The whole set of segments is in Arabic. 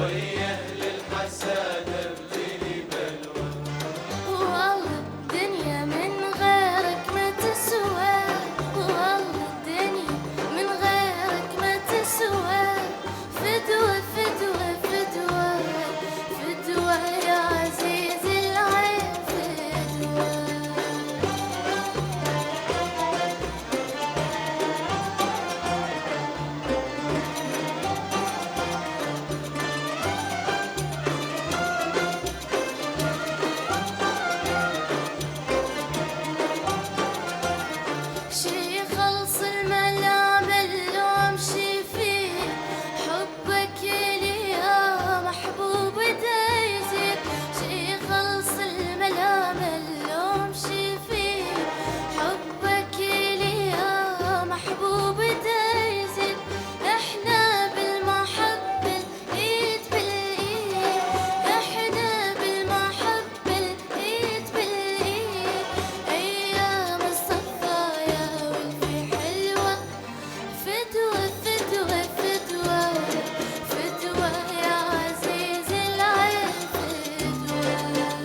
ويا أهل الحساد ابتلي بلوى. والله الدنيا من غيرك ما تسوى، والله الدنيا من غيرك ما تسوى. فدوى فدوى فدوى فدوى يا عزيز العين فدوى. شي خلص الملام اللوم شي فيه، حبك لي يا محبوب دايزيد. شي خلص الملام اللوم شي فيه، حبك لي يا محبوب دايزيد. احنا بالمحبة الايد بالايد، احنا بالمحبة الايد بالايد. ايام الصفايا والفي حلوة، فدوى فدوى فدوى فدوى يا عزيز العين فدوى.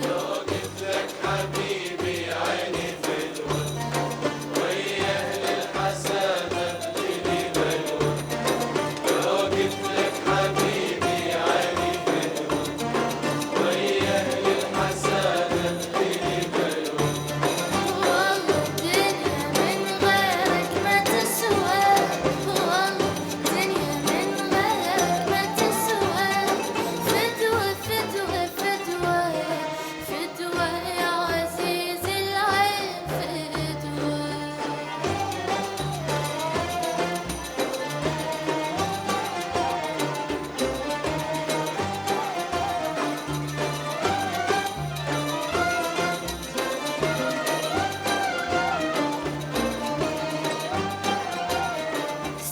لو جبت لك حبيبي عيني فدوى، ويا أهل الحساد ابتلي بلوى. لو جبت لك حبيبي عيني فدوى، ويا أهل الحساد ابتلي بلوى. والله الدنيا من غيرك ما تسوى، والله الدنيا من غيرك ما تسوى. فدوى فدوى فدوى فدوى يا عزيز العين فدوى.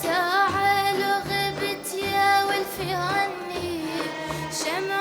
ساعة لو غبت يا ولفي عني، شمع